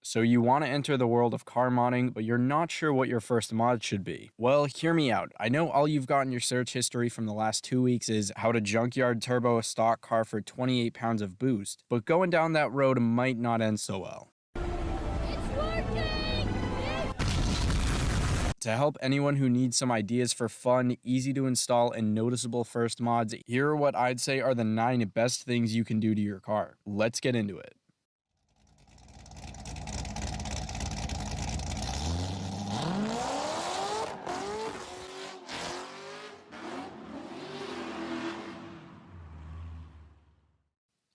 So you want to enter the world of car modding, but you're not sure what your first mod should be. Well, hear me out. I know all you've got in your search history from the last 2 weeks is how to junkyard turbo a stock car for 28 pounds of boost, but going down that road might not end so well. It's working! To help anyone who needs some ideas for fun, easy to install, and noticeable first mods, here are what I'd say are the 9 best things you can do to your car. Let's get into it.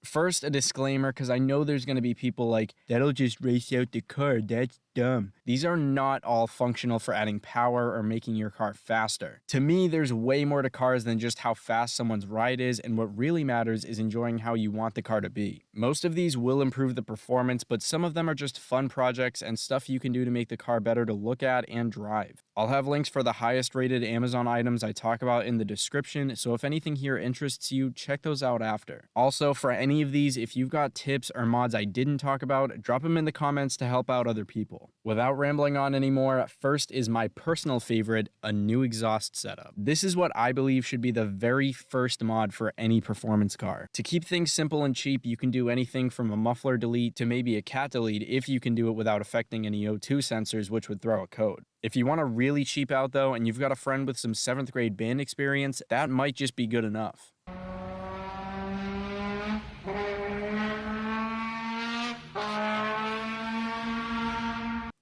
First, a disclaimer, because I know there's going to be people like, that'll just race out the car, that's dumb. These are not all functional for adding power or making your car faster. To me, there's way more to cars than just how fast someone's ride is, and what really matters is enjoying how you want the car to be. Most of these will improve the performance, but some of them are just fun projects and stuff you can do to make the car better to look at and drive. I'll have links for the highest rated Amazon items I talk about in the description, so if anything here interests you, check those out after. Also, for any of these, if you've got tips or mods I didn't talk about, drop them in the comments to help out other people. Without rambling on anymore, first is my personal favorite, a new exhaust setup. This is what I believe should be the very first mod for any performance car. To keep things simple and cheap, you can do anything from a muffler delete to maybe a cat delete if you can do it without affecting any O2 sensors, which would throw a code. If you want to really cheap out though, and you've got a friend with some 7th grade band experience, that might just be good enough.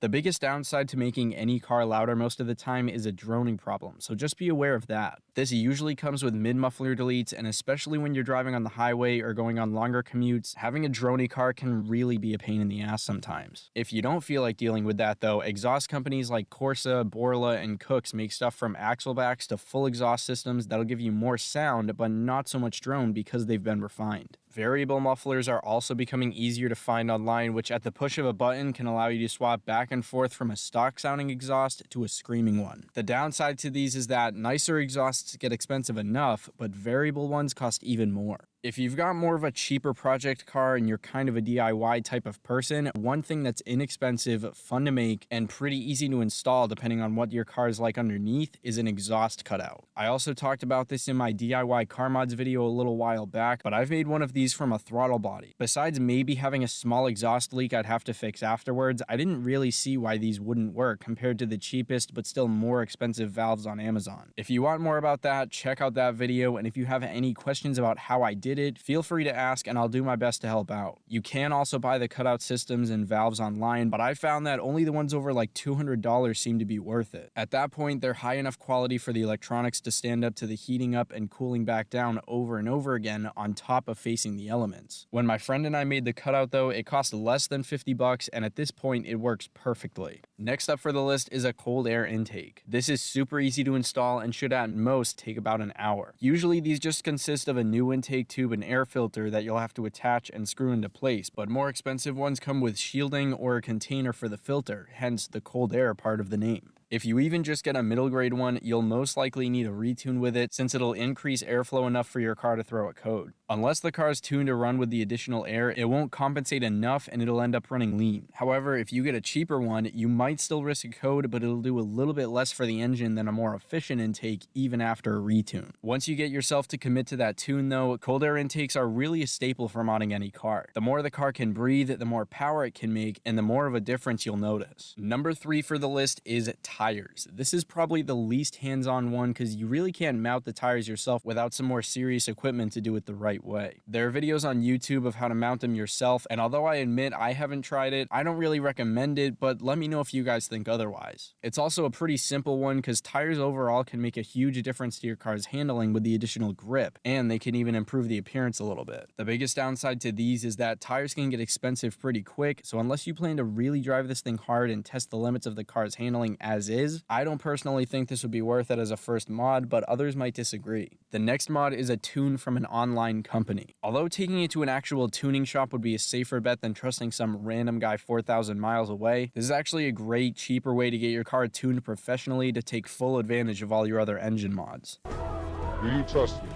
The biggest downside to making any car louder most of the time is a droning problem, so just be aware of that. This usually comes with mid-muffler deletes, and especially when you're driving on the highway or going on longer commutes, having a drony car can really be a pain in the ass sometimes. If you don't feel like dealing with that though, exhaust companies like Corsa, Borla, and Cooks make stuff from axle backs to full exhaust systems that'll give you more sound, but not so much drone because they've been refined. Variable mufflers are also becoming easier to find online, which at the push of a button can allow you to swap back and forth from a stock sounding exhaust to a screaming one. The downside to these is that nicer exhausts get expensive enough, but variable ones cost even more. If you've got more of a cheaper project car and you're kind of a DIY type of person, one thing that's inexpensive, fun to make, and pretty easy to install depending on what your car is like underneath is an exhaust cutout. I also talked about this in my DIY car mods video a little while back, but I've made one of these from a throttle body. Besides maybe having a small exhaust leak I'd have to fix afterwards, I didn't really see why these wouldn't work compared to the cheapest but still more expensive valves on Amazon. If you want more about that, check out that video, and if you have any questions about how I did it, feel free to ask and I'll do my best to help out. You can also buy the cutout systems and valves online, but I found that only the ones over like $200 seem to be worth it. At that point, they're high enough quality for the electronics to stand up to the heating up and cooling back down over and over again on top of facing the elements. When my friend and I made the cutout though, it cost less than 50 bucks, and at this point it works perfectly. Next up for the list is a cold air intake. This is super easy to install and should at most take about an hour. Usually these just consist of a new intake tube and air filter that you'll have to attach and screw into place, but more expensive ones come with shielding or a container for the filter, hence the cold air part of the name. If you even just get a middle grade one, you'll most likely need a retune with it since it'll increase airflow enough for your car to throw a code. Unless the car is tuned to run with the additional air, it won't compensate enough and it'll end up running lean. However, if you get a cheaper one, you might still risk a code, but it'll do a little bit less for the engine than a more efficient intake even after a retune. Once you get yourself to commit to that tune though, cold air intakes are really a staple for modding any car. The more the car can breathe, the more power it can make, and the more of a difference you'll notice. Number 3 for the list is tires. This is probably the least hands-on one because you really can't mount the tires yourself without some more serious equipment to do it the right way. There are videos on YouTube of how to mount them yourself, and although I admit I haven't tried it, I don't really recommend it, but let me know if you guys think otherwise. It's also a pretty simple one because tires overall can make a huge difference to your car's handling with the additional grip, and they can even improve the appearance a little bit. The biggest downside to these is that tires can get expensive pretty quick, so unless you plan to really drive this thing hard and test the limits of the car's handling as is, I don't personally think this would be worth it as a first mod, but others might disagree. The next mod is a tune from an online company. Although taking it to an actual tuning shop would be a safer bet than trusting some random guy 4,000 miles away, this is actually a great, cheaper way to get your car tuned professionally to take full advantage of all your other engine mods. Do you trust me?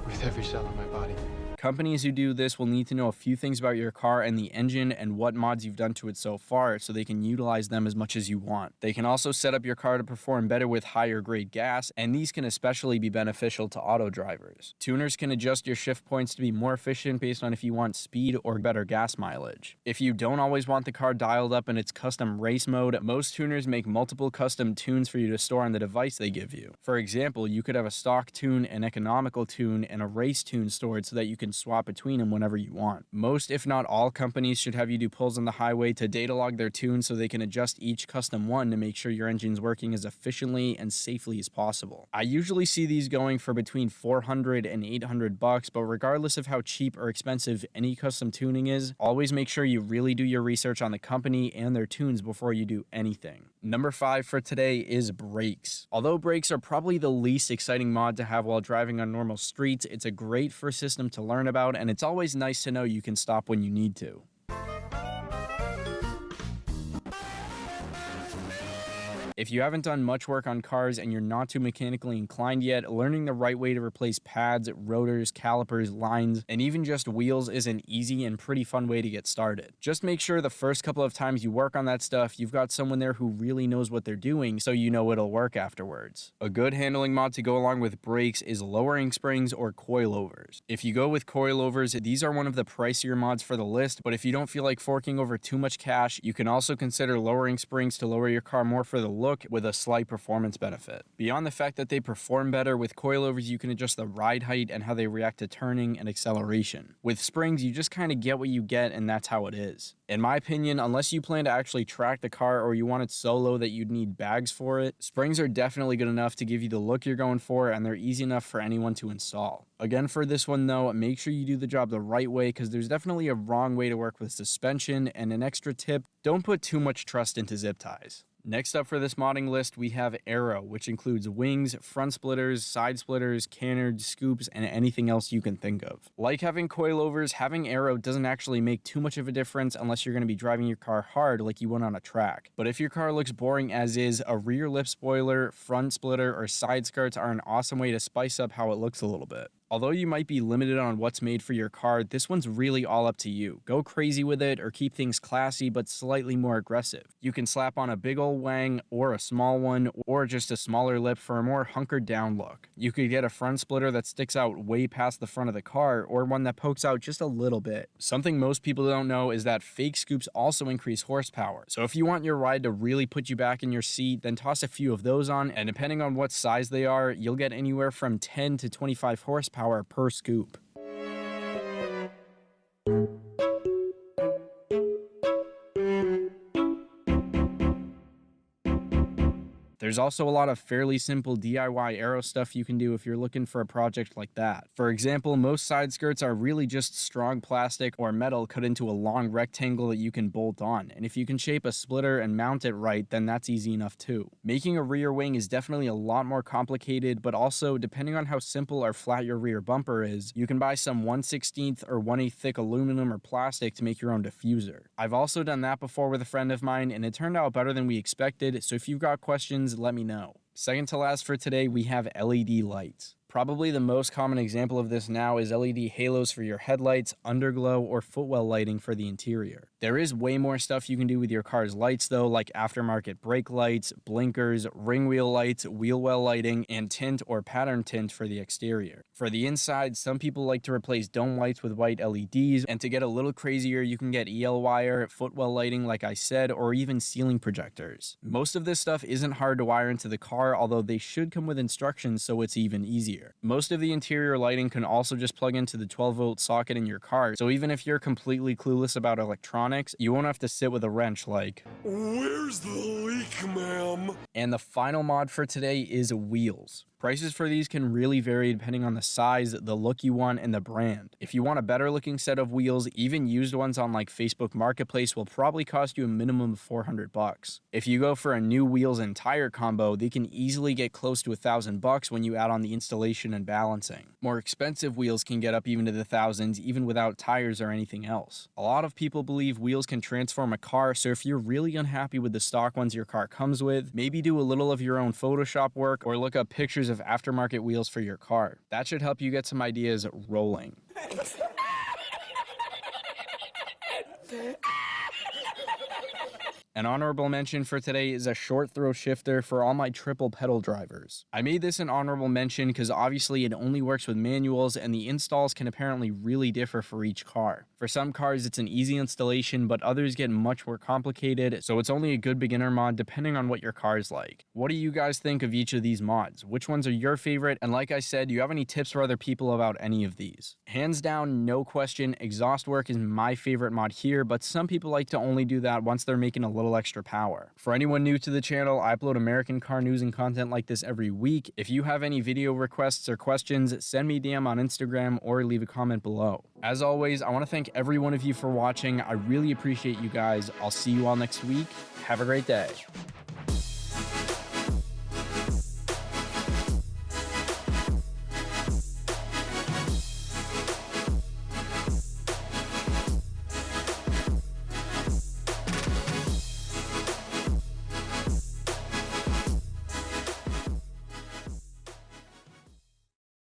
With every cell in my body. Companies who do this will need to know a few things about your car and the engine and what mods you've done to it so far so they can utilize them as much as you want. They can also set up your car to perform better with higher grade gas, and these can especially be beneficial to auto drivers. Tuners can adjust your shift points to be more efficient based on if you want speed or better gas mileage. If you don't always want the car dialed up in its custom race mode, most tuners make multiple custom tunes for you to store on the device they give you. For example, you could have a stock tune, an economical tune, and a race tune stored so that you can swap between them whenever you want. Most, if not all, companies should have you do pulls on the highway to data log their tunes so they can adjust each custom one to make sure your engine's working as efficiently and safely as possible. I usually see these going for between $400 and $800, but regardless of how cheap or expensive any custom tuning is, always make sure you really do your research on the company and their tunes before you do anything. Number 5 for today is brakes. Although brakes are probably the least exciting mod to have while driving on normal streets, it's a great first system to learn about, and it's always nice to know you can stop when you need to. If you haven't done much work on cars and you're not too mechanically inclined yet, learning the right way to replace pads, rotors, calipers, lines, and even just wheels is an easy and pretty fun way to get started. Just make sure the first couple of times you work on that stuff, you've got someone there who really knows what they're doing so you know it'll work afterwards. A good handling mod to go along with brakes is lowering springs or coilovers. If you go with coilovers, these are one of the pricier mods for the list, but if you don't feel like forking over too much cash, you can also consider lowering springs to lower your car more for the look with a slight performance benefit. Beyond the fact that they perform better, with coilovers you can adjust the ride height and how they react to turning and acceleration. With springs, you just kind of get what you get, and that's how it is. In my opinion, unless you plan to actually track the car or you want it so low that you'd need bags for it, springs are definitely good enough to give you the look you're going for, and they're easy enough for anyone to install. Again, for this one though, make sure you do the job the right way, because there's definitely a wrong way to work with suspension, and an extra tip, don't put too much trust into zip ties. Next up for this modding list, we have aero, which includes wings, front splitters, side splitters, canards, scoops, and anything else you can think of. Like having coilovers, having aero doesn't actually make too much of a difference unless you're going to be driving your car hard like you would on a track. But if your car looks boring as is, a rear lip spoiler, front splitter, or side skirts are an awesome way to spice up how it looks a little bit. Although you might be limited on what's made for your car, this one's really all up to you. Go crazy with it or keep things classy but slightly more aggressive. You can slap on a big old wang or a small one or just a smaller lip for a more hunkered down look. You could get a front splitter that sticks out way past the front of the car or one that pokes out just a little bit. Something most people don't know is that fake scoops also increase horsepower. So if you want your ride to really put you back in your seat, then toss a few of those on, and depending on what size they are, you'll get anywhere from 10 to 25 horsepower per scoop. There's also a lot of fairly simple DIY aero stuff you can do if you're looking for a project like that. For example, most side skirts are really just strong plastic or metal cut into a long rectangle that you can bolt on, and if you can shape a splitter and mount it right, then that's easy enough too. Making a rear wing is definitely a lot more complicated, but also, depending on how simple or flat your rear bumper is, you can buy some 1/16 or 1/8 thick aluminum or plastic to make your own diffuser. I've also done that before with a friend of mine, and it turned out better than we expected, so if you've got questions, let me know. Second to last for today, we have LED lights. Probably the most common example of this now is LED halos for your headlights, underglow, or footwell lighting for the interior. There is way more stuff you can do with your car's lights though, like aftermarket brake lights, blinkers, ring wheel lights, wheel well lighting, and tint or pattern tint for the exterior. For the inside, some people like to replace dome lights with white LEDs, and to get a little crazier, you can get EL wire, footwell lighting like I said, or even ceiling projectors. Most of this stuff isn't hard to wire into the car, although they should come with instructions so it's even easier. Most of the interior lighting can also just plug into the 12-volt socket in your car, so even if you're completely clueless about electronics, you won't have to sit with a wrench like, "Where's the leak, ma'am?" And the final mod for today is wheels. Prices for these can really vary depending on the size, the look you want, and the brand. If you want a better looking set of wheels, even used ones on like Facebook Marketplace will probably cost you a minimum of $400. If you go for a new wheels and tire combo, they can easily get close to $1,000 when you add on the installation and balancing. More expensive wheels can get up even to the thousands, even without tires or anything else. A lot of people believe wheels can transform a car, so if you're really unhappy with the stock ones your car comes with, maybe do a little of your own Photoshop work or look up pictures of aftermarket wheels for your car. That should help you get some ideas rolling. An honorable mention for today is a short throw shifter for all my triple pedal drivers. I made this an honorable mention because obviously it only works with manuals and the installs can apparently really differ for each car. For some cars it's an easy installation, but others get much more complicated, so it's only a good beginner mod depending on what your car is like. What do you guys think of each of these mods? Which ones are your favorite? And like I said, do you have any tips for other people about any of these? Hands down, no question, exhaust work is my favorite mod here, but some people like to only do that once they're making a little extra power. For anyone new to the channel, I upload American car news and content like this every week. If you have any video requests or questions, send me a DM on Instagram or leave a comment below. As always, I want to thank every one of you for watching. I really appreciate you guys. I'll see you all next week. Have a great day.